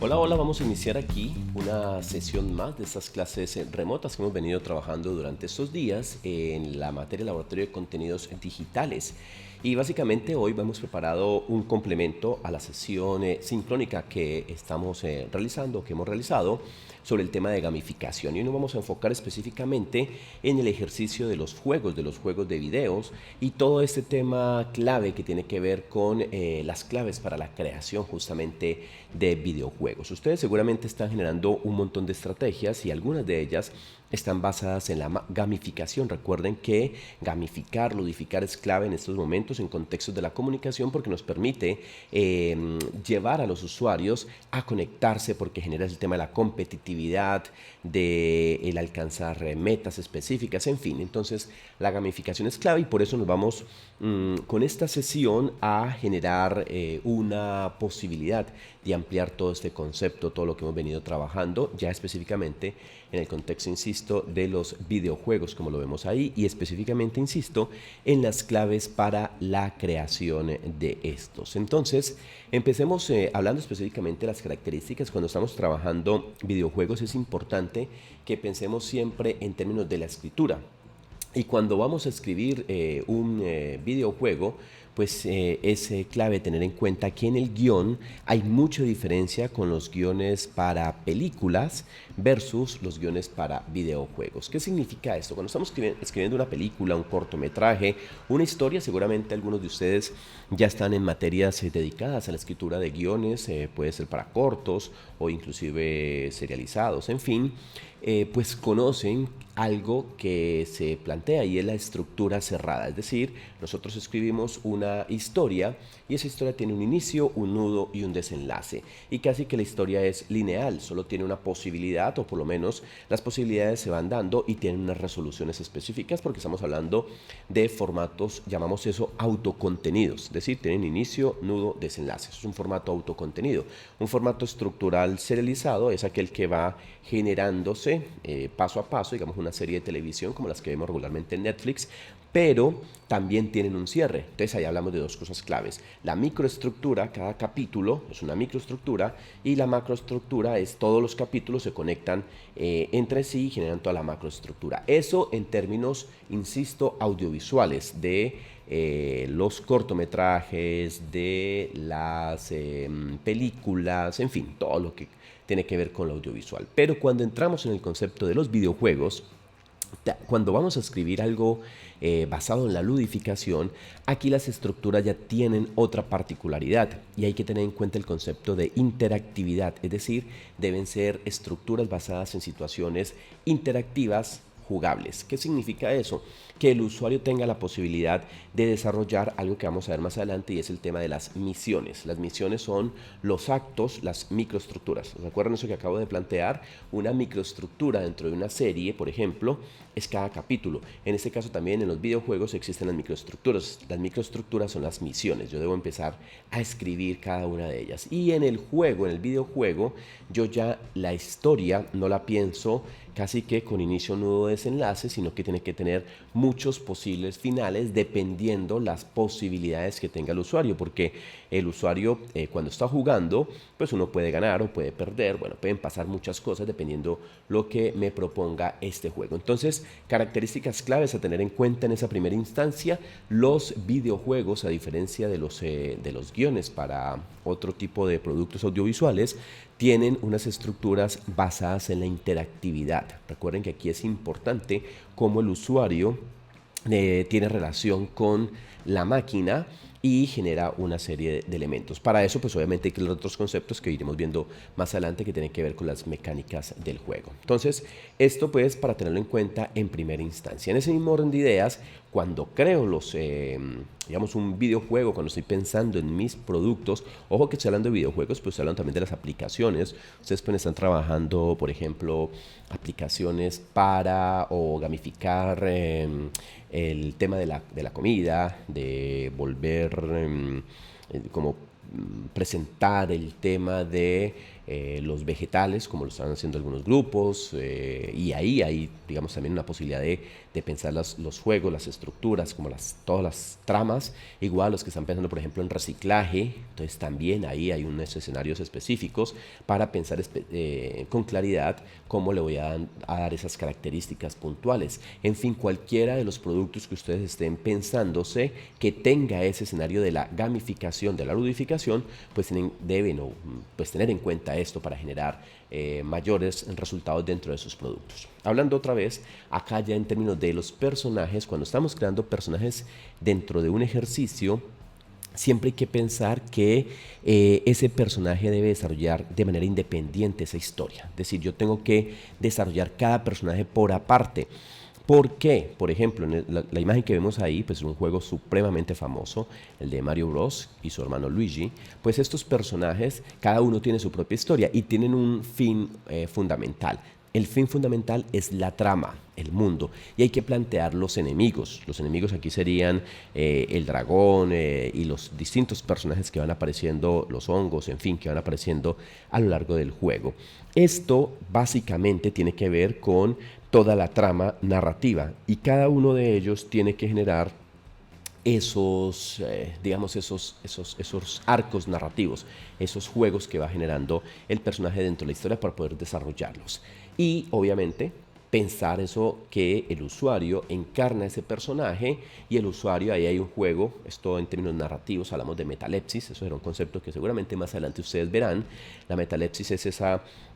Hola, hola, vamos a iniciar aquí una sesión más de estas clases remotas que hemos venido trabajando durante estos días en la materia Laboratorio de Contenidos Digitales. Y básicamente hoy hemos preparado un complemento a la sesión sincrónica que estamos realizando, que hemos realizado sobre el tema de gamificación. Y hoy nos vamos a enfocar específicamente en el ejercicio de los juegos de videos y todo este tema clave que tiene que ver con las claves para la creación justamente de videojuegos. Ustedes seguramente están generando un montón de estrategias y algunas de ellas están basadas en la gamificación. Recuerden que gamificar, ludificar es clave en estos momentos en contextos de la comunicación porque nos permite llevar a los usuarios a conectarse porque genera el tema de la competitividad, de el alcanzar metas específicas, en fin. Entonces la gamificación es clave y por eso nos vamos con esta sesión a generar una posibilidad de ampliar todo este concepto, todo lo que hemos venido trabajando, ya específicamente en el contexto, insisto, de los videojuegos, como lo vemos ahí, y específicamente, insisto, en las claves para la creación de estos. Entonces, empecemos hablando específicamente de las características. Cuando estamos trabajando videojuegos es importante que pensemos siempre en términos de la escritura. Y cuando vamos a escribir un videojuego, pues es clave tener en cuenta que en el guión hay mucha diferencia con los guiones para películas versus los guiones para videojuegos. ¿Qué significa esto? Cuando estamos escribiendo una película, un cortometraje, una historia, seguramente algunos de ustedes ya están en materias dedicadas a la escritura de guiones, puede ser para cortos o inclusive serializados, en fin, pues conocen algo que se plantea y es la estructura cerrada. Es decir, nosotros escribimos una historia y esa historia tiene un inicio, un nudo y un desenlace. Y casi que la historia es lineal, solo tiene una posibilidad o por lo menos las posibilidades se van dando y tienen unas resoluciones específicas porque estamos hablando de formatos, llamamos eso autocontenidos. Es decir, tienen inicio, nudo, desenlace. Eso es un formato autocontenido. Un formato estructural serializado es aquel que va generándose paso a paso, digamos una serie de televisión como las que vemos regularmente en Netflix, pero también tienen un cierre. Entonces ahí hablamos de dos cosas claves. La microestructura, cada capítulo es una microestructura y la macroestructura es todos los capítulos se conectan entre sí y generan toda la macroestructura. Eso en términos, insisto, audiovisuales de los cortometrajes, de las películas, en fin, todo lo que tiene que ver con lo audiovisual. Pero cuando entramos en el concepto de los videojuegos, cuando vamos a escribir algo basado en la ludificación, aquí las estructuras ya tienen otra particularidad y hay que tener en cuenta el concepto de interactividad, es decir, deben ser estructuras basadas en situaciones interactivas jugables. ¿Qué significa eso? Que el usuario tenga la posibilidad de desarrollar algo que vamos a ver más adelante y es el tema de las misiones. Las misiones son los actos, las microestructuras. ¿Recuerdan eso que acabo de plantear? Una microestructura dentro de una serie, por ejemplo, es cada capítulo. En este caso también en los videojuegos existen las microestructuras. Las microestructuras son las misiones. Yo debo empezar a escribir cada una de ellas. Y en el juego, en el videojuego, yo ya la historia no la pienso casi que con inicio, nudo, desenlace, sino que tiene que tener muchos posibles finales dependiendo las posibilidades que tenga el usuario, porque el usuario cuando está jugando, pues uno puede ganar o puede perder, bueno, pueden pasar muchas cosas dependiendo lo que me proponga este juego. Entonces, características claves a tener en cuenta en esa primera instancia, los videojuegos, a diferencia de los guiones para otro tipo de productos audiovisuales, tienen unas estructuras basadas en la interactividad. Recuerden que aquí es importante cómo el usuario tiene relación con la máquina y genera una serie de elementos. Para eso, pues obviamente hay que ver otros conceptos que iremos viendo más adelante que tienen que ver con las mecánicas del juego. Entonces, esto pues para tenerlo en cuenta en primera instancia. En ese mismo orden de ideas, cuando creo digamos un videojuego, cuando estoy pensando en mis productos, ojo que estoy hablando de videojuegos, pues estoy hablando también de las aplicaciones. Ustedes pueden estar trabajando, por ejemplo, aplicaciones para o gamificar el tema de la comida, de volver como presentar el tema de los vegetales, como lo están haciendo algunos grupos, y ahí hay, digamos, también una posibilidad de pensar los juegos, las estructuras, como todas las tramas, igual los que están pensando, por ejemplo, en reciclaje, entonces también ahí hay unos escenarios específicos para pensar con claridad cómo le voy a dar esas características puntuales. En fin, cualquiera de los productos que ustedes estén pensándose que tenga ese escenario de la gamificación, de la ludificación, pues deben pues tener en cuenta esto para generar mayores resultados dentro de sus productos. Hablando otra vez, acá ya en términos de los personajes, cuando estamos creando personajes dentro de un ejercicio, siempre hay que pensar que ese personaje debe desarrollar de manera independiente esa historia. Es decir, yo tengo que desarrollar cada personaje por aparte. ¿Por qué? Por ejemplo, la imagen que vemos ahí, pues es un juego supremamente famoso, el de Mario Bros. Y su hermano Luigi. Pues estos personajes, cada uno tiene su propia historia y tienen un fin fundamental. El fin fundamental es la trama, el mundo, y hay que plantear los enemigos. Los enemigos aquí serían el dragón y los distintos personajes que van apareciendo, los hongos, en fin, que van apareciendo a lo largo del juego. Esto básicamente tiene que ver con toda la trama narrativa y cada uno de ellos tiene que generar digamos, esos arcos narrativos, esos juegos que va generando el personaje dentro de la historia para poder desarrollarlos. Y obviamente pensar eso que el usuario encarna ese personaje y el usuario, ahí hay un juego, esto en términos narrativos, hablamos de metalepsis, eso era un concepto que seguramente más adelante ustedes verán. La metalepsis es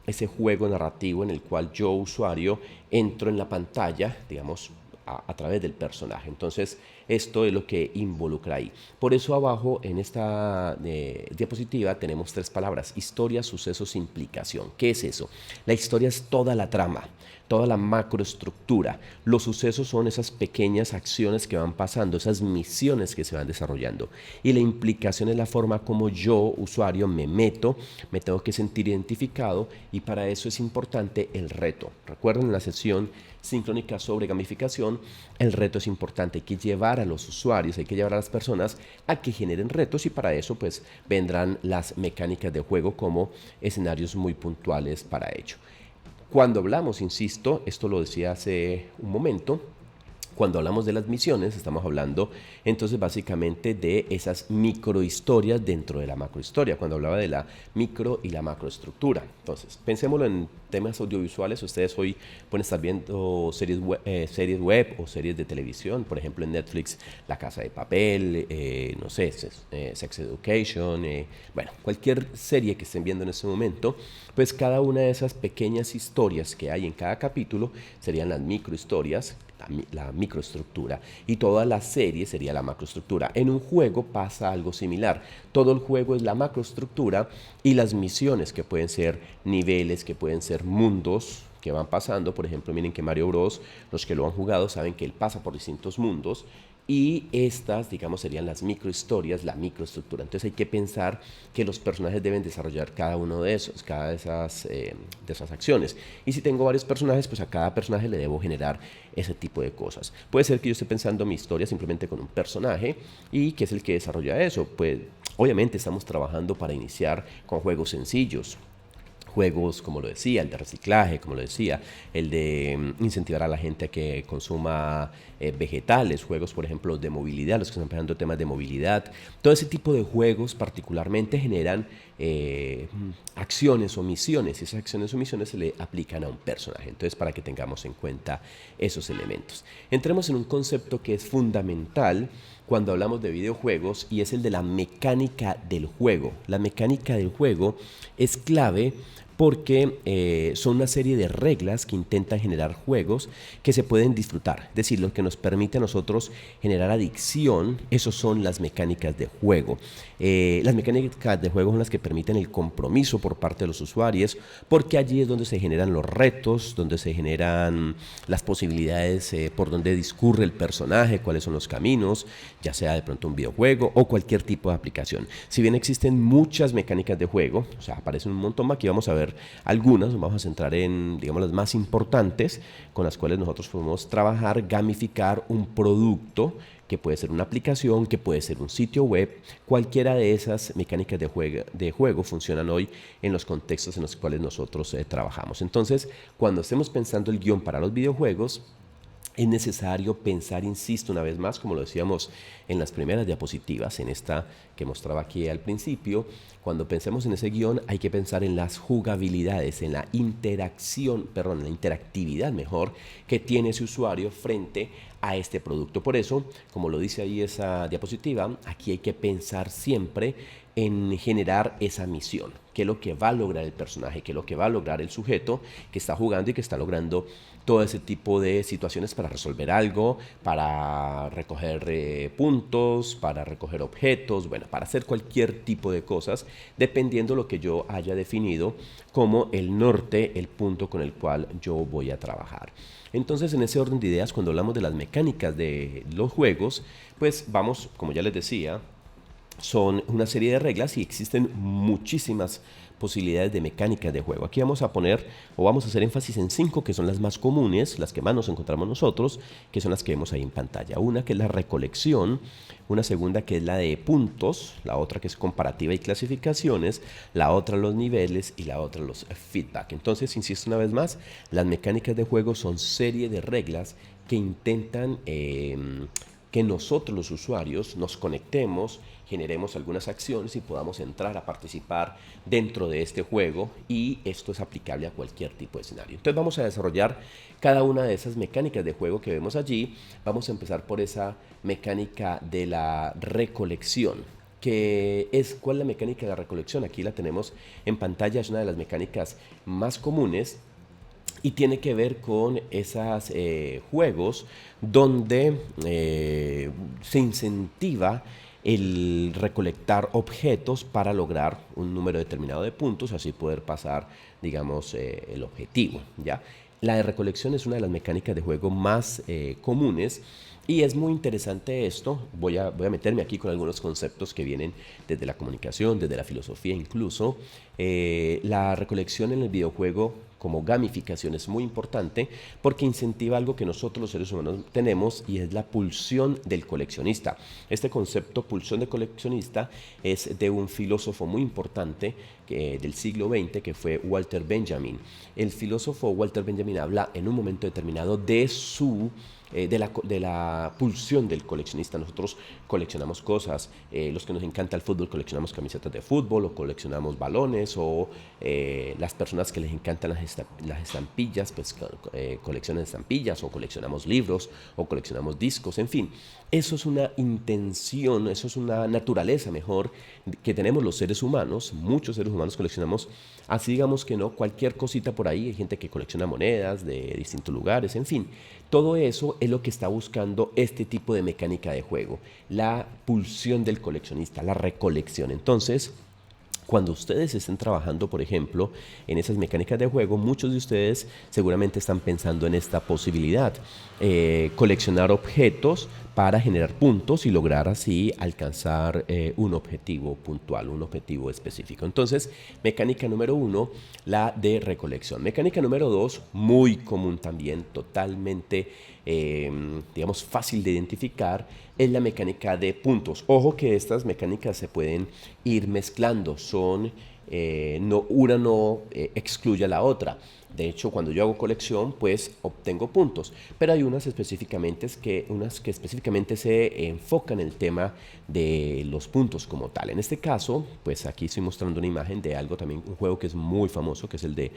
ese juego narrativo en el cual yo, usuario, entro en la pantalla, digamos, a través del personaje. Entonces, esto es lo que involucra ahí. Por eso abajo en esta diapositiva tenemos 3 palabras: historia, sucesos, implicación. ¿Qué es eso? La historia es toda la trama, toda la macroestructura. Los sucesos son esas pequeñas acciones que van pasando, esas misiones que se van desarrollando. Y la implicación es la forma como yo, usuario, me tengo que sentir identificado, y para eso es importante el reto. Recuerden, en la sesión sincrónica sobre gamificación, el reto es importante. Hay que llevar a los usuarios, hay que llevar a las personas a que generen retos, y para eso pues vendrán las mecánicas de juego como escenarios muy puntuales para ello. Cuando hablamos, insisto, esto lo decía hace un momento, cuando hablamos de las misiones, estamos hablando entonces básicamente de esas microhistorias dentro de la macrohistoria, cuando hablaba de la micro y la macroestructura. Entonces, pensémoslo en temas audiovisuales. Ustedes hoy pueden estar viendo series web o series de televisión, por ejemplo en Netflix, La Casa de Papel, no sé, Sex Education, bueno, cualquier serie que estén viendo en este momento, pues cada una de esas pequeñas historias que hay en cada capítulo serían las microhistorias, la microestructura, y toda la serie sería la macroestructura. En un juego pasa algo similar. Todo el juego es la macroestructura, y las misiones, que pueden ser niveles, que pueden ser mundos que van pasando. Por ejemplo, miren que Mario Bros, los que lo han jugado saben que él pasa por distintos mundos, y estas, digamos, serían las microhistorias, la microestructura. Entonces hay que pensar que los personajes deben desarrollar cada uno de esos, cada de esas acciones. Y si tengo varios personajes, pues a cada personaje le debo generar ese tipo de cosas. Puede ser que yo esté pensando mi historia simplemente con un personaje, y que es el que desarrolla eso. Pues obviamente estamos trabajando para iniciar con juegos sencillos. Juegos, como lo decía, el de reciclaje, como lo decía, el de incentivar a la gente a que consuma vegetales, juegos, por ejemplo, de movilidad, los que están empezando temas de movilidad. Todo ese tipo de juegos particularmente generan acciones o misiones, y esas acciones o misiones se le aplican a un personaje. Entonces, para que tengamos en cuenta esos elementos. Entremos en un concepto que es fundamental cuando hablamos de videojuegos, y es el de la mecánica del juego. La mecánica del juego es clave porque son una serie de reglas que intentan generar juegos que se pueden disfrutar. Es decir, lo que nos permite a nosotros generar adicción, esos son las mecánicas de juego. Las mecánicas de juego son las que permiten el compromiso por parte de los usuarios, porque allí es donde se generan los retos, donde se generan las posibilidades por donde discurre el personaje, cuáles son los caminos, ya sea de pronto un videojuego o cualquier tipo de aplicación. Si bien existen muchas mecánicas de juego, o sea, aparecen un montón, aquí vamos a ver ver algunas, nos vamos a centrar en, digamos, las más importantes con las cuales nosotros podemos trabajar, gamificar un producto que puede ser una aplicación, que puede ser un sitio web. Cualquiera de esas mecánicas de juego funcionan hoy en los contextos en los cuales nosotros trabajamos. Entonces, cuando estemos pensando el guión para los videojuegos, es necesario pensar, insisto una vez más, como lo decíamos en las primeras diapositivas, en esta que mostraba aquí al principio, cuando pensemos en ese guión hay que pensar en las jugabilidades, en la interacción, perdón, en la interactividad mejor que tiene ese usuario frente a este producto. Por eso, como lo dice ahí esa diapositiva, aquí hay que pensar siempre en generar esa misión, qué es lo que va a lograr el personaje, qué es lo que va a lograr el sujeto que está jugando y que está logrando todo ese tipo de situaciones para resolver algo, para recoger puntos, para recoger objetos, bueno, para hacer cualquier tipo de cosas, dependiendo lo que yo haya definido como el norte, el punto con el cual yo voy a trabajar. Entonces, en ese orden de ideas, cuando hablamos de las mecánicas de los juegos, pues vamos, como ya les decía, son una serie de reglas y existen muchísimas posibilidades de mecánicas de juego. Aquí vamos a poner o vamos a hacer énfasis en 5 que son las más comunes, las que más nos encontramos nosotros, que son las que vemos ahí en pantalla. Una que es la recolección, una segunda que es la de puntos, la otra que es comparativa y clasificaciones, la otra los niveles y la otra los feedback. Entonces, insisto una vez más, las mecánicas de juego son serie de reglas que intentan que nosotros los usuarios nos conectemos, generemos algunas acciones y podamos entrar a participar dentro de este juego, y esto es aplicable a cualquier tipo de escenario. Entonces vamos a desarrollar cada una de esas mecánicas de juego que vemos allí. Vamos a empezar por esa mecánica de la recolección. ¿Cuál es la mecánica de la recolección? Aquí la tenemos en pantalla, es una de las mecánicas más comunes y tiene que ver con esos juegos donde se incentiva el recolectar objetos para lograr un número determinado de puntos, así poder pasar, digamos, el objetivo, ¿ya? La de recolección es una de las mecánicas de juego más comunes y es muy interesante esto. Voy a meterme aquí con algunos conceptos que vienen desde la comunicación, desde la filosofía incluso. La recolección en el videojuego como gamificación es muy importante porque incentiva algo que nosotros los seres humanos tenemos, y es la pulsión del coleccionista. Este concepto, pulsión de coleccionista, es de un filósofo muy importante del siglo XX que fue Walter Benjamin. El filósofo Walter Benjamin habla en un momento determinado de de la pulsión del coleccionista. Nosotros coleccionamos cosas, los que nos encanta el fútbol coleccionamos camisetas de fútbol o coleccionamos balones, o las personas que les encantan las estampillas, pues coleccionan estampillas, o coleccionamos libros o coleccionamos discos, en fin. Eso es una intención, eso es una naturaleza mejor que tenemos los seres humanos. Muchos seres humanos coleccionamos, así digamos que no, cualquier cosita por ahí. Hay gente que colecciona monedas de distintos lugares, en fin. Todo eso es lo que está buscando este tipo de mecánica de juego, la pulsión del coleccionista, la recolección. Entonces, cuando ustedes estén trabajando, por ejemplo, en esas mecánicas de juego, muchos de ustedes seguramente están pensando en esta posibilidad, coleccionar objetos para generar puntos y lograr así alcanzar un objetivo puntual, un objetivo específico. Entonces, mecánica número 1, la de recolección. Mecánica número 2, muy común también, totalmente, digamos, fácil de identificar, es la mecánica de puntos. Ojo que estas mecánicas se pueden ir mezclando, una no excluye a la otra. De hecho, cuando yo hago colección, pues obtengo puntos, pero hay unas que específicamente se enfocan en el tema de los puntos como tal. En este caso, pues aquí estoy mostrando una imagen de algo también, un juego que es muy famoso, que es el de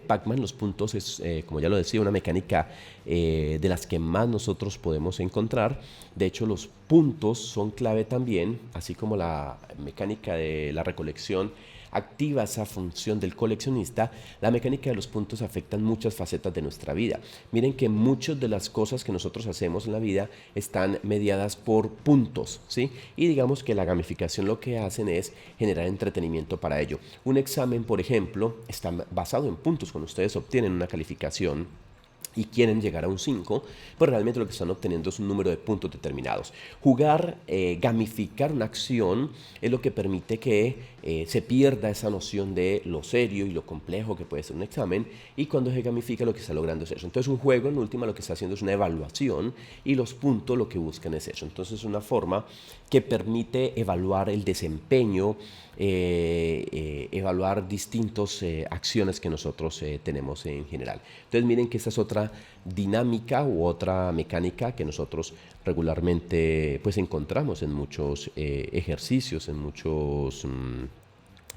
Pac-Man. Los puntos es, como ya lo decía, una mecánica de las que más nosotros podemos encontrar. De hecho, los puntos son clave también, así como la mecánica de la recolección activa esa función del coleccionista. La mecánica de los puntos afectan muchas facetas de nuestra vida. Miren que muchas de las cosas que nosotros hacemos en la vida están mediadas por puntos, ¿sí? Y digamos que la gamificación lo que hacen es generar entretenimiento para ello. Un examen, por ejemplo, está basado en puntos. Cuando ustedes obtienen una calificación y quieren llegar a un 5, pues realmente lo que están obteniendo es un número de puntos determinados. Jugar, gamificar una acción es lo que permite que se pierda esa noción de lo serio y lo complejo que puede ser un examen, y cuando se gamifica lo que está logrando es eso. Entonces un juego en última lo que está haciendo es una evaluación y los puntos lo que buscan es eso. Entonces es una forma que permite evaluar el desempeño, evaluar distintas acciones que nosotros tenemos en general. Entonces miren que esta es otra dinámica u otra mecánica que nosotros regularmente pues encontramos en muchos ejercicios, en muchos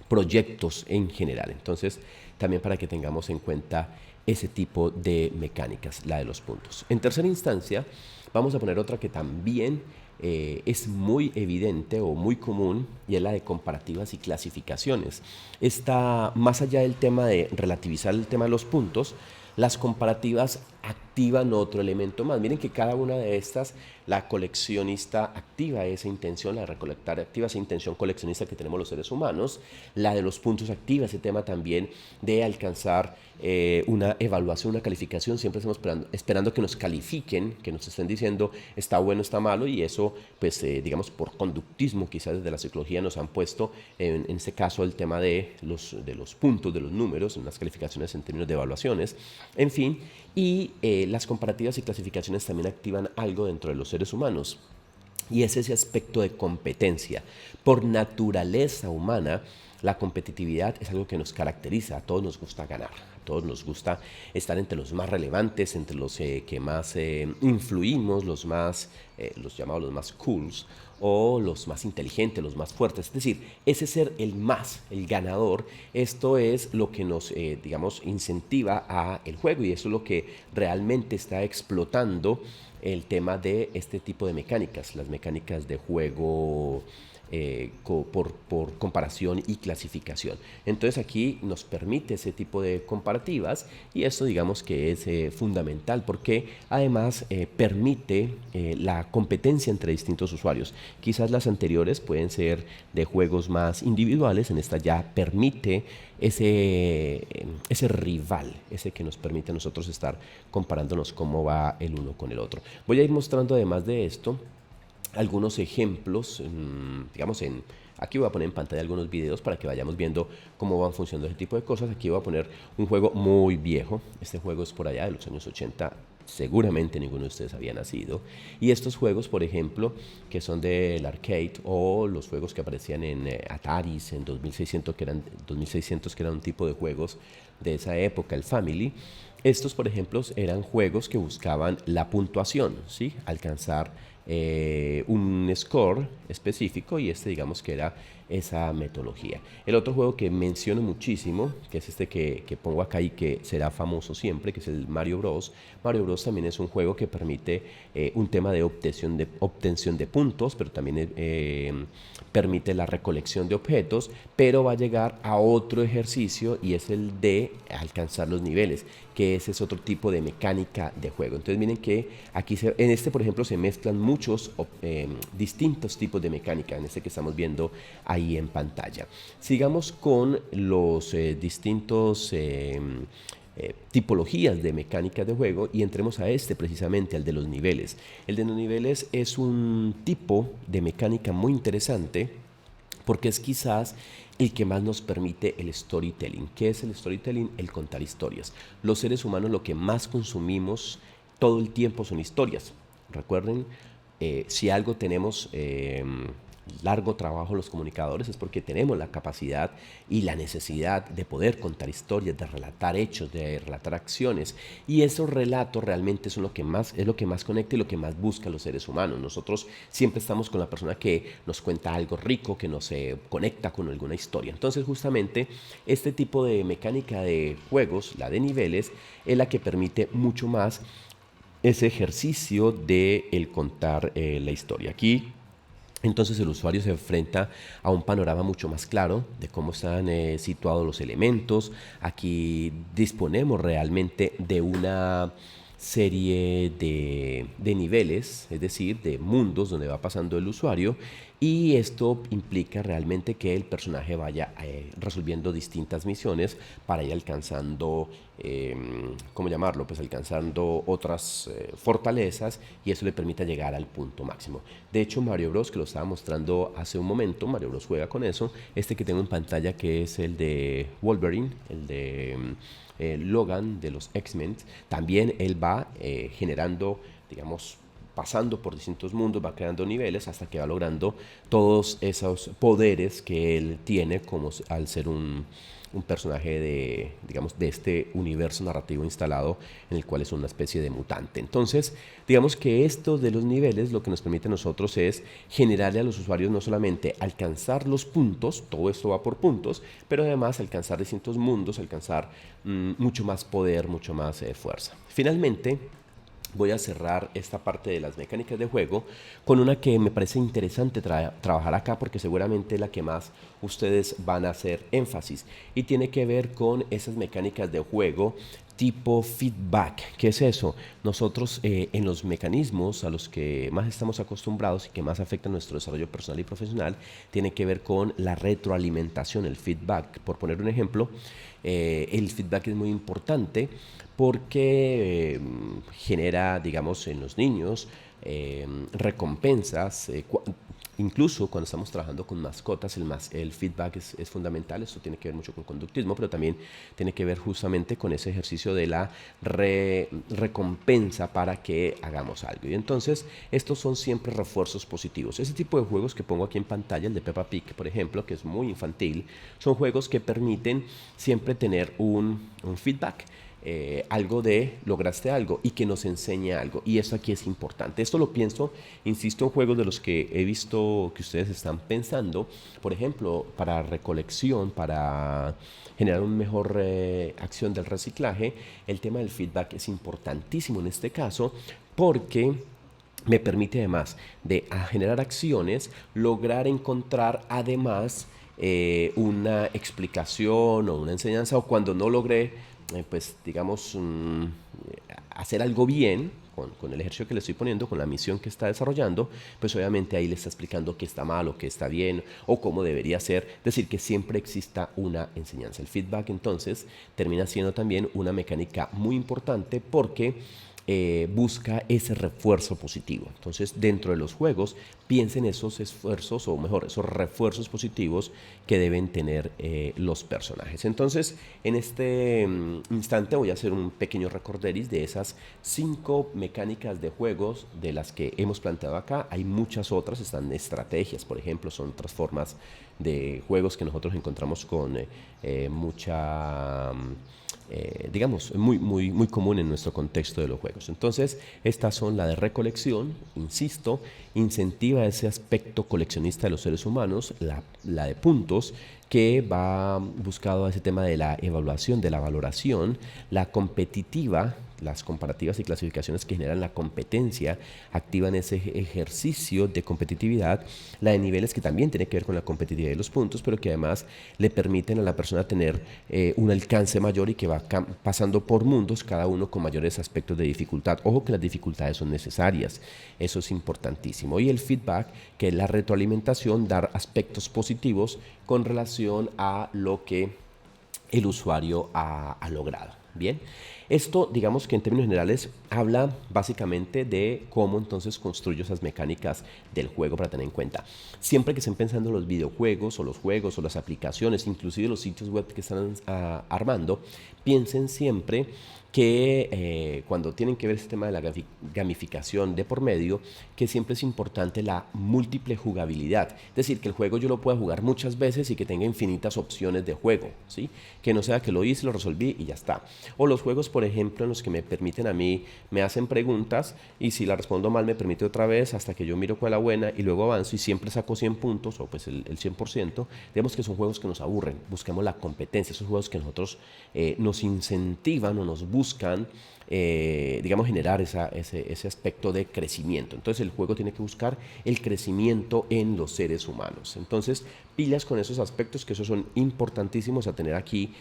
proyectos en general. Entonces también para que tengamos en cuenta ese tipo de mecánicas, la de los puntos. En tercera instancia vamos a poner otra que también es muy evidente o muy común, y es la de comparativas y clasificaciones. Está más allá del tema de relativizar el tema de los puntos. Las comparativas activan otro elemento más. Miren que cada una de estas, la coleccionista activa esa intención, la de recolectar activa esa intención coleccionista que tenemos los seres humanos. La de los puntos activa ese tema también de alcanzar una evaluación, una calificación. Siempre estamos esperando que nos califiquen, que nos estén diciendo está bueno, está malo, y eso, pues, digamos, por conductismo, quizás desde la psicología nos han puesto, en este caso, el tema de los puntos, de los números, en las calificaciones en términos de evaluaciones, en fin. Y las comparativas y clasificaciones también activan algo dentro de los seres humanos, y es ese aspecto de competencia. Por naturaleza humana, la competitividad es algo que nos caracteriza. A todos nos gusta ganar, a todos nos gusta estar entre los más relevantes, entre los que más influimos, los llamados los más cools, o los más inteligentes, los más fuertes. Es decir, ese ser el más, el ganador, esto es lo que nos, digamos, incentiva a el juego, y eso es lo que realmente está explotando el tema de este tipo de mecánicas, las mecánicas de juego por comparación y clasificación. Entonces aquí nos permite ese tipo de comparativas, y esto digamos que es fundamental, porque además permite la competencia entre distintos usuarios. Quizás las anteriores pueden ser de juegos más individuales, en esta ya permite ese rival, ese que nos permite a nosotros estar comparándonos cómo va el uno con el otro. Voy a ir mostrando además de esto algunos ejemplos, digamos, aquí voy a poner en pantalla algunos videos para que vayamos viendo cómo van funcionando ese tipo de cosas. Aquí voy a poner un juego muy viejo. Este juego es por allá de los años 80. Seguramente ninguno de ustedes había nacido. Y estos juegos, por ejemplo, que son del arcade, o los juegos que aparecían en Ataris en 2600, que eran un tipo de juegos de esa época, el Family. Estos, por ejemplo, eran juegos que buscaban la puntuación, ¿sí? Alcanzar un score específico, y digamos que era esa metodología. El otro juego que menciono muchísimo, que es este que pongo acá y que será famoso siempre, que es el Mario Bros. Mario Bros también es un juego que permite un tema de obtención de puntos, pero también permite la recolección de objetos, pero va a llegar a otro ejercicio, y es el de alcanzar los niveles, que ese es otro tipo de mecánica de juego. Entonces miren que aquí en este, por ejemplo, se mezclan muchos distintos tipos de mecánica, en este que estamos viendo ahí en pantalla. Sigamos con los distintos tipologías de mecánica de juego, y entremos a precisamente al de los niveles. El de los niveles es un tipo de mecánica muy interesante, porque es quizás el que más nos permite el storytelling. ¿Qué es el storytelling? El contar historias. Los seres humanos lo que más consumimos todo el tiempo son historias. Recuerden, si algo tenemos largo trabajo los comunicadores, es porque tenemos la capacidad y la necesidad de poder contar historias, de relatar hechos, de relatar acciones, y esos relatos realmente son lo que más conecta y lo que más busca los seres humanos. Nosotros siempre estamos con la persona que nos cuenta algo rico, que nos conecta con alguna historia. Entonces justamente este tipo de mecánica de juegos, la de niveles, es la que permite mucho más ese ejercicio de el contar la historia. Aquí entonces el usuario se enfrenta a un panorama mucho más claro de cómo están situados los elementos. Aquí disponemos realmente de una serie de niveles, es decir, de mundos donde va pasando el usuario, y esto implica realmente que el personaje vaya resolviendo distintas misiones para ir alcanzando, ¿cómo llamarlo? Pues alcanzando otras fortalezas, y eso le permite llegar al punto máximo. De hecho, Mario Bros, que lo estaba mostrando hace un momento, Mario Bros juega con eso. Este que tengo en pantalla, que es el de Wolverine, el de Logan de los X-Men, también él va generando, digamos, pasando por distintos mundos, va creando niveles hasta que va logrando todos esos poderes que él tiene como al ser un personaje de, digamos, de este universo narrativo instalado en el cual es una especie de mutante. Entonces, digamos que esto de los niveles lo que nos permite a nosotros es generarle a los usuarios no solamente alcanzar los puntos, todo esto va por puntos, pero además alcanzar distintos mundos, alcanzar mucho más poder, mucho más fuerza. Finalmente, voy a cerrar esta parte de las mecánicas de juego con una que me parece interesante trabajar acá, porque seguramente es la que más ustedes van a hacer énfasis, y tiene que ver con esas mecánicas de juego tipo feedback. ¿Qué es eso? Nosotros en los mecanismos a los que más estamos acostumbrados y que más afectan nuestro desarrollo personal y profesional, tiene que ver con la retroalimentación, el feedback. Por poner un ejemplo, el feedback es muy importante porque genera, digamos, en los niños recompensas. Incluso cuando estamos trabajando con mascotas, el feedback es fundamental. Esto tiene que ver mucho con conductismo, pero también tiene que ver justamente con ese ejercicio de la recompensa para que hagamos algo. Y entonces, estos son siempre refuerzos positivos. Ese tipo de juegos que pongo aquí en pantalla, el de Peppa Pig, por ejemplo, que es muy infantil, son juegos que permiten siempre tener un feedback. Algo de lograste algo y que nos enseña algo, y eso aquí es importante. Esto lo pienso, insisto, en juegos de los que he visto que ustedes están pensando, por ejemplo, para recolección, para generar una mejor acción del reciclaje. El tema del feedback es importantísimo en este caso, porque me permite, además de generar acciones, lograr encontrar además una explicación o una enseñanza, o cuando no logré pues digamos, hacer algo bien con el ejercicio que le estoy poniendo, con la misión que está desarrollando, pues obviamente ahí le está explicando qué está mal o qué está bien o cómo debería ser. Es decir, que siempre exista una enseñanza. El feedback entonces termina siendo también una mecánica muy importante, porque busca ese refuerzo positivo. Entonces, dentro de los juegos, piensen esos esfuerzos, o mejor, esos refuerzos positivos que deben tener los personajes. Entonces, en este instante voy a hacer un pequeño recorderis de esas 5 mecánicas de juegos de las que hemos planteado acá. Hay muchas otras, están estrategias, por ejemplo, son otras formas de juegos que nosotros encontramos con mucha... digamos, muy común en nuestro contexto de los juegos. Entonces, estas son la de recolección, insisto, incentiva ese aspecto coleccionista de los seres humanos, la de puntos, que va buscado a ese tema de la evaluación, de la valoración, la competitiva, las comparativas y clasificaciones que generan la competencia, activan ese ejercicio de competitividad, la de niveles, que también tiene que ver con la competitividad de los puntos, pero que además le permiten a la persona tener un alcance mayor, y que va pasando por mundos, cada uno con mayores aspectos de dificultad. Ojo que las dificultades son necesarias, eso es importantísimo. Y el feedback, que es la retroalimentación, dar aspectos positivos con relación a lo que el usuario ha logrado. Bien, esto, digamos que en términos generales habla básicamente de cómo entonces construyo esas mecánicas del juego para tener en cuenta. Siempre que estén pensando en los videojuegos o los juegos o las aplicaciones, inclusive los sitios web que están armando, piensen siempre que cuando tienen que ver este tema de la gamificación de por medio, que siempre es importante la múltiple jugabilidad. Es decir, que el juego yo lo pueda jugar muchas veces y que tenga infinitas opciones de juego, ¿sí? Que no sea que lo hice, lo resolví y ya está. O los juegos, por ejemplo, en los que me permiten a mí, me hacen preguntas, y si la respondo mal me permite otra vez hasta que yo miro cuál es la buena y luego avanzo y siempre saco 100 puntos, o pues el 100%. Digamos que son juegos que nos aburren, buscamos la competencia. Esos juegos que nosotros nos incentivan o nos buscan digamos, generar ese aspecto de crecimiento. Entonces el juego tiene que buscar el crecimiento en los seres humanos. Entonces, pilas con esos aspectos, que esos son importantísimos a tener aquí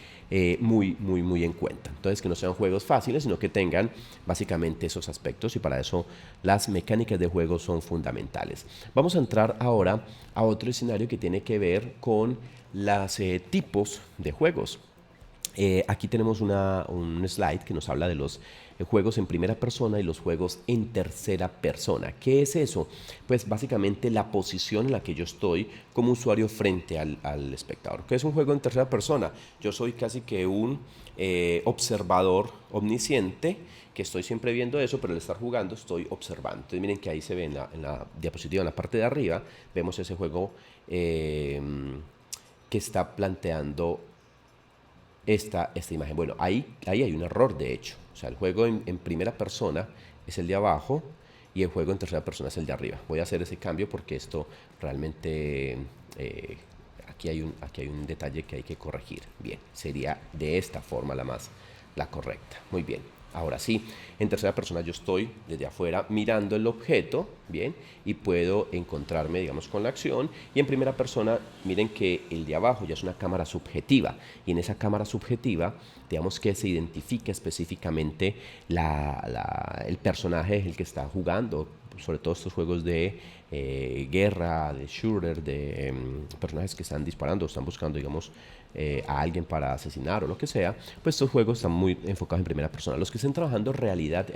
muy en cuenta. Entonces, que no sean juegos fáciles, sino que tengan básicamente esos aspectos, y para eso las mecánicas de juego son fundamentales. Vamos a entrar ahora a otro escenario que tiene que ver con los tipos de juegos. Aquí tenemos un slide que nos habla de los juegos en primera persona y los juegos en tercera persona. ¿Qué es eso? Pues básicamente la posición en la que yo estoy como usuario frente al espectador. ¿Qué es un juego en tercera persona? Yo soy casi que un observador omnisciente, que estoy siempre viendo eso, pero al estar jugando estoy observando. Entonces miren que ahí se ve en la diapositiva, en la parte de arriba, vemos ese juego que está planteando esta imagen. Bueno, ahí hay un error, de hecho. O sea, el juego en primera persona es el de abajo y el juego en tercera persona es el de arriba. Voy a hacer ese cambio porque esto realmente, aquí hay un detalle que hay que corregir. Bien, sería de esta forma la correcta. Muy bien. Ahora sí, en tercera persona yo estoy desde afuera mirando el objeto, bien, y puedo encontrarme, digamos, con la acción. Y en primera persona, miren que el de abajo ya es una cámara subjetiva, y en esa cámara subjetiva, digamos que se identifica específicamente el personaje, el que está jugando, sobre todo estos juegos de guerra, de shooter, de personajes que están disparando, están buscando, digamos, a alguien para asesinar o lo que sea. Pues estos juegos están muy enfocados en primera persona. Los que estén trabajando realidad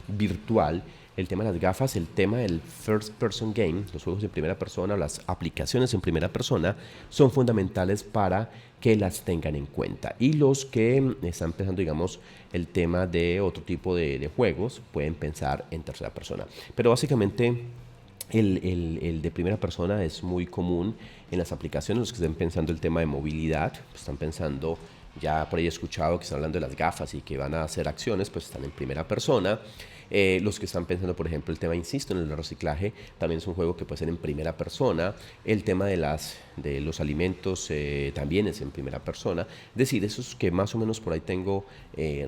virtual, el tema de las gafas, el tema del first person game, los juegos en primera persona, las aplicaciones en primera persona, son fundamentales para que las tengan en cuenta. Y los que están pensando, digamos, el tema de otro tipo de juegos, pueden pensar en tercera persona. Pero básicamente el de primera persona es muy común en las aplicaciones. Los que estén pensando el tema de movilidad, pues están pensando, ya por ahí he escuchado que están hablando de las gafas y que van a hacer acciones, pues están en primera persona. Los que están pensando, por ejemplo, el tema, insisto, en el reciclaje, también es un juego que puede ser en primera persona. El tema de los alimentos también es en primera persona. Es decir, esos que más o menos por ahí tengo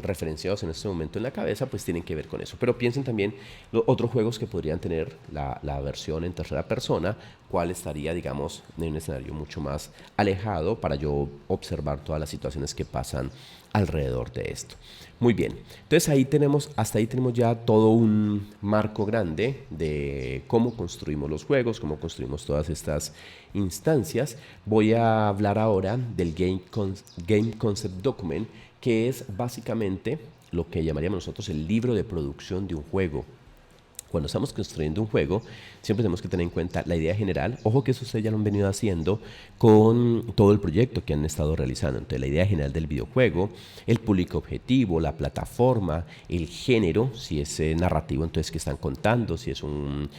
referenciados en este momento en la cabeza, pues tienen que ver con eso. Pero piensen también otros juegos que podrían tener la versión en tercera persona, cuál estaría, digamos, en un escenario mucho más alejado para yo observar todas las situaciones que pasan alrededor de esto. Muy bien, entonces hasta ahí tenemos ya todo un marco grande de cómo construimos los juegos, cómo construimos todas estas instancias. Voy a hablar ahora del Game Concept Document, que es básicamente lo que llamaríamos nosotros el libro de producción de un juego. Cuando estamos construyendo un juego, siempre tenemos que tener en cuenta la idea general. Ojo que eso ustedes ya lo han venido haciendo con todo el proyecto que han estado realizando. Entonces, la idea general del videojuego, el público objetivo, la plataforma, el género, si es narrativo, entonces, que están contando, si es un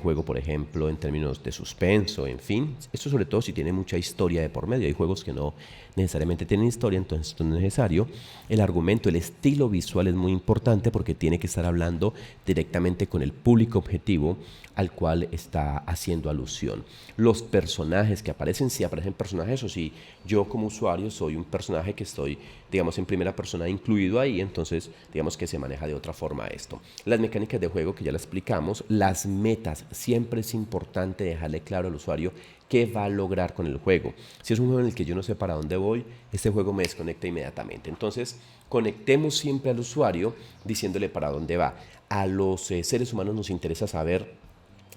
juego, por ejemplo, en términos de suspenso, en fin. Esto sobre todo si tiene mucha historia de por medio. Hay juegos que no necesariamente tienen historia, entonces esto no es necesario. El argumento, el estilo visual es muy importante porque tiene que estar hablando directamente con el público objetivo al cual está haciendo alusión. Los personajes que aparecen, si aparecen personajes o si yo como usuario soy un personaje que estoy, digamos, en primera persona incluido ahí, entonces digamos que se maneja de otra forma esto. Las mecánicas de juego que ya las explicamos, las metas, siempre es importante dejarle claro al usuario qué va a lograr con el juego. Si es un juego en el que yo no sé para dónde voy, este juego me desconecta inmediatamente. Entonces, conectemos siempre al usuario diciéndole para dónde va. A los seres humanos nos interesa saber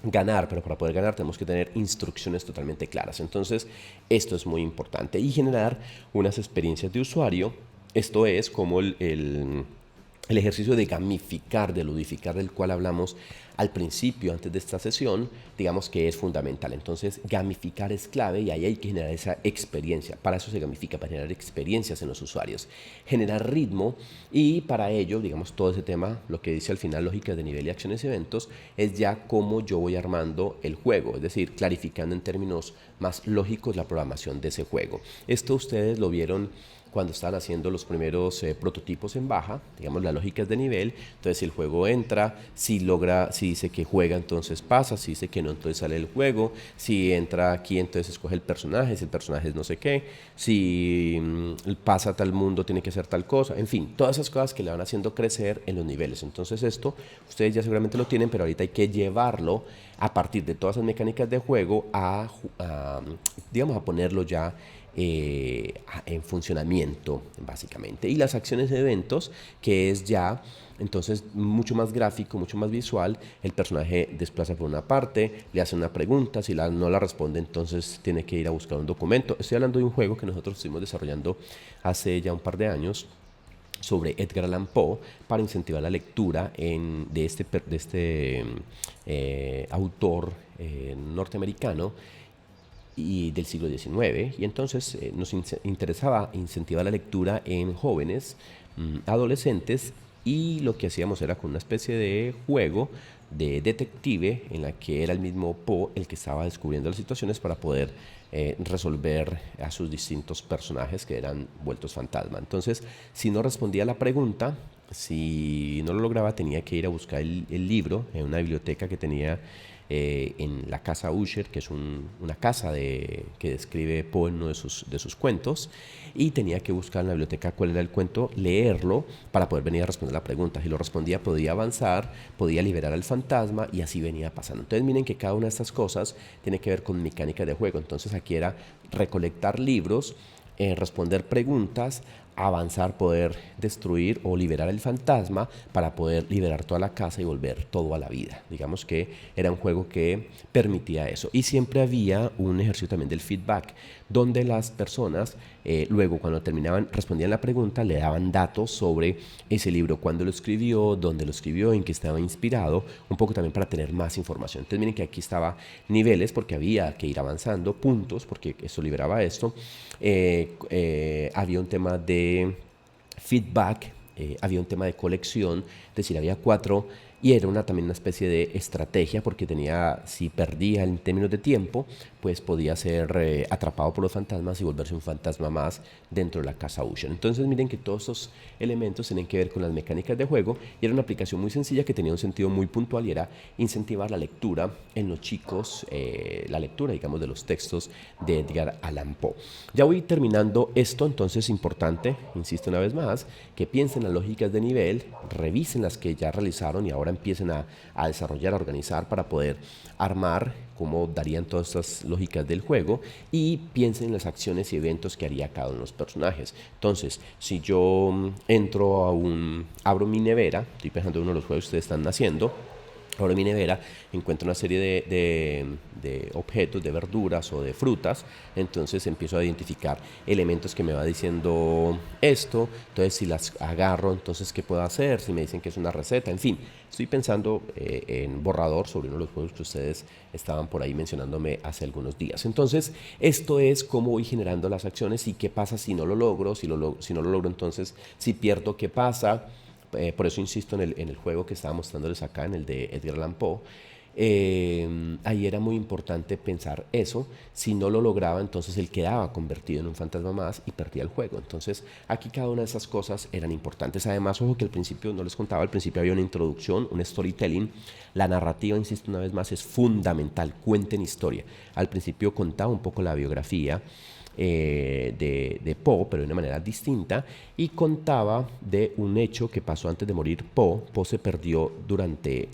ganar, pero para poder ganar tenemos que tener instrucciones totalmente claras. Entonces, esto es muy importante. Y generar unas experiencias de usuario. Esto es como el ejercicio de gamificar, de ludificar, del cual hablamos al principio, antes de esta sesión, digamos que es fundamental. Entonces, gamificar es clave y ahí hay que generar esa experiencia. Para eso se gamifica, para generar experiencias en los usuarios. Generar ritmo, y para ello, digamos, todo ese tema, lo que dice al final, lógicas de nivel y acciones y eventos, es ya cómo yo voy armando el juego, es decir, clarificando en términos más lógicos la programación de ese juego. Esto ustedes lo vieron cuando estaban haciendo los primeros prototipos en baja, digamos las lógicas de nivel. Entonces si el juego entra, si dice que juega, entonces pasa, si dice que no, entonces sale el juego, si entra aquí, entonces escoge el personaje, si el personaje es no sé qué, si pasa a tal mundo, tiene que hacer tal cosa, en fin, todas esas cosas que le van haciendo crecer en los niveles. Entonces esto, ustedes ya seguramente lo tienen, pero ahorita hay que llevarlo a partir de todas esas mecánicas de juego digamos, a ponerlo ya en funcionamiento, básicamente. Y las acciones de eventos, que es ya entonces mucho más gráfico, mucho más visual. El personaje desplaza por una parte, le hace una pregunta, si no la responde, entonces tiene que ir a buscar un documento. Estoy hablando de un juego que nosotros estuvimos desarrollando hace ya un par de años sobre Edgar Allan Poe para incentivar la lectura de este autor norteamericano y del siglo XIX. Y entonces nos interesaba incentivar la lectura en jóvenes, adolescentes, y lo que hacíamos era con una especie de juego de detective en la que era el mismo Poe el que estaba descubriendo las situaciones para poder resolver a sus distintos personajes que eran vueltos fantasma. Entonces, si no respondía a la pregunta, si no lo lograba, tenía que ir a buscar el libro en una biblioteca que tenía en la casa Usher, que es una casa que describe Poe en uno de sus cuentos, y tenía que buscar en la biblioteca cuál era el cuento, leerlo para poder venir a responder la pregunta. Si lo respondía, podía avanzar, podía liberar al fantasma, y así venía pasando. Entonces miren que cada una de estas cosas tiene que ver con mecánica de juego. Entonces aquí era recolectar libros, responder preguntas, avanzar, poder destruir o liberar el fantasma para poder liberar toda la casa y volver todo a la vida. Digamos que era un juego que permitía eso. Y siempre había un ejercicio también del feedback, donde las personas luego, cuando terminaban, respondían la pregunta, le daban datos sobre ese libro, cuándo lo escribió, dónde lo escribió, en qué estaba inspirado, un poco también para tener más información. Entonces miren que aquí estaba niveles, porque había que ir avanzando, puntos, porque esto liberaba esto. Había un tema de feedback, había un tema de colección, es decir, había 4, y era también una especie de estrategia, porque si perdía en términos de tiempo, pues podía ser atrapado por los fantasmas y volverse un fantasma más dentro de la casa Usher. Entonces miren que todos estos elementos tienen que ver con las mecánicas de juego, y era una aplicación muy sencilla que tenía un sentido muy puntual, y era incentivar la lectura en los chicos, la lectura, digamos, de los textos de Edgar Allan Poe. Ya voy terminando esto, entonces es importante, insisto una vez más, que piensen las lógicas de nivel, revisen las que ya realizaron y ahora empiecen a desarrollar, a organizar para poder armar cómo darían todas estas lógicas del juego, y piensen en las acciones y eventos que haría cada uno de los personajes. Entonces, si yo abro mi nevera, estoy pensando en uno de los juegos que ustedes están haciendo, ahora en mi nevera encuentro una serie de objetos, de verduras o de frutas. Entonces empiezo a identificar elementos que me va diciendo esto. Entonces si las agarro, entonces ¿qué puedo hacer? Si me dicen que es una receta, en fin. Estoy pensando en borrador sobre uno de los juegos que ustedes estaban por ahí mencionándome hace algunos días. Entonces esto es cómo voy generando las acciones, y qué pasa si no lo logro, si no lo logro, entonces si pierdo, ¿qué pasa? Por eso insisto en el juego que estaba mostrándoles acá, en el de Edgar Allan Poe. Ahí era muy importante pensar eso. Si no lo lograba, entonces él quedaba convertido en un fantasma más y perdía el juego. Entonces aquí cada una de esas cosas eran importantes. Además, ojo que al principio, no les contaba, al principio había una introducción, un storytelling. La narrativa, insisto una vez más, es fundamental. Cuenten historia. Al principio contaba un poco la biografía de Poe, pero de una manera distinta, y contaba de un hecho que pasó antes de morir Poe. Poe se perdió durante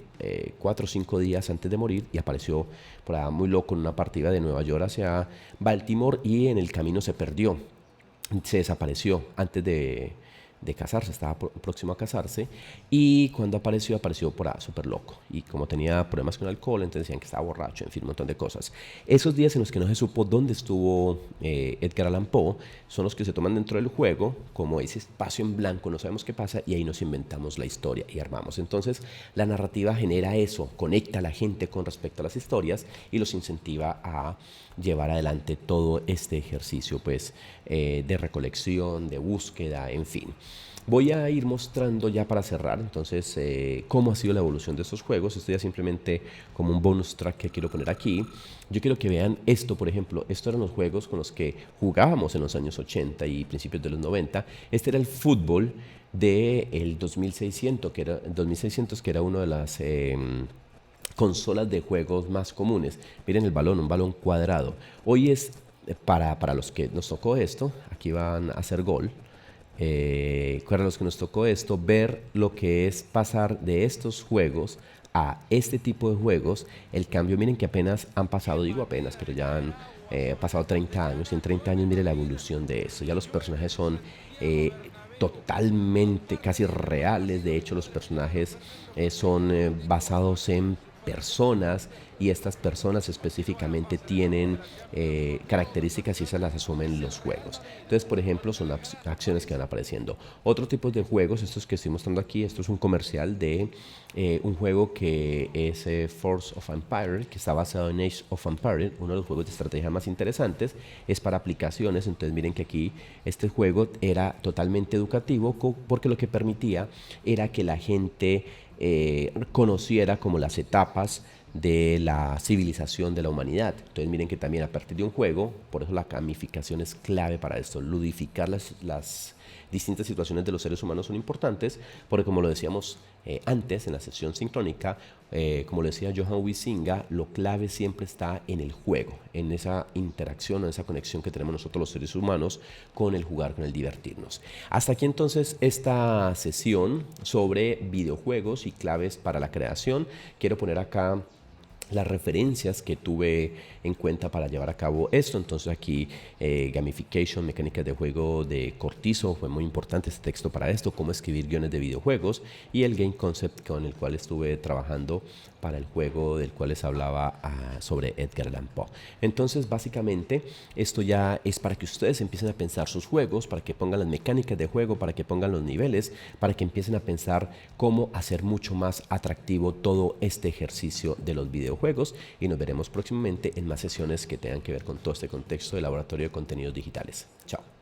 4 o 5 días antes de morir, y apareció por allá muy loco en una partida de Nueva York hacia Baltimore, y en el camino se perdió, se desapareció antes de casarse, estaba próximo a casarse, y cuando apareció por ahí súper loco, y como tenía problemas con el alcohol, entonces decían que estaba borracho, en fin, un montón de cosas. Esos días en los que no se supo dónde estuvo Edgar Allan Poe son los que se toman dentro del juego como ese espacio en blanco, no sabemos qué pasa, y ahí nos inventamos la historia y armamos. Entonces la narrativa genera eso, conecta a la gente con respecto a las historias y los incentiva a llevar adelante todo este ejercicio, pues, de recolección, de búsqueda, en fin. Voy a ir mostrando ya para cerrar, entonces, cómo ha sido la evolución de estos juegos. Esto ya simplemente como un bonus track que quiero poner aquí. Yo quiero que vean esto, por ejemplo. Estos eran los juegos con los que jugábamos en los años 80 y principios de los 90. Este era el fútbol del 2600, que era una de las consolas de juegos más comunes. Miren el balón, un balón cuadrado. Hoy es, para los que nos tocó esto, aquí van a hacer gol. Para los que nos tocó esto, ver lo que es pasar de estos juegos a este tipo de juegos, el cambio, miren que apenas han pasado, digo apenas, pero ya han pasado 30 años, y en 30 años miren la evolución de eso. Ya los personajes son totalmente, casi reales. De hecho, los personajes son basados en personas, y estas personas específicamente tienen características y esas las asumen los juegos. Entonces, por ejemplo, son acciones que van apareciendo. Otro tipo de juegos, estos que estoy mostrando aquí, esto es un comercial de un juego que es Force of Empire, que está basado en Age of Empire, uno de los juegos de estrategia más interesantes. Es para aplicaciones. Entonces miren que aquí este juego era totalmente educativo, porque lo que permitía era que la gente conociera como las etapas de la civilización de la humanidad. Entonces miren que también a partir de un juego, por eso la gamificación es clave para esto, ludificar las distintas situaciones de los seres humanos son importantes, porque como lo decíamos antes en la sesión sincrónica, como lo decía Johan Huizinga, lo clave siempre está en el juego, en esa interacción o esa conexión que tenemos nosotros los seres humanos con el jugar, con el divertirnos. Hasta aquí entonces esta sesión sobre videojuegos y claves para la creación. Quiero poner acá las referencias que tuve en cuenta para llevar a cabo esto. Entonces aquí gamification, mecánicas de juego de Cortizo, fue muy importante este texto para esto, cómo escribir guiones de videojuegos, y el game concept con el cual estuve trabajando para el juego del cual les hablaba sobre Edgar Allan Poe. Entonces básicamente esto ya es para que ustedes empiecen a pensar sus juegos, para que pongan las mecánicas de juego, para que pongan los niveles, para que empiecen a pensar cómo hacer mucho más atractivo todo este ejercicio de los videojuegos, y nos veremos próximamente en más sesiones que tengan que ver con todo este contexto de laboratorio de contenidos digitales. Chao.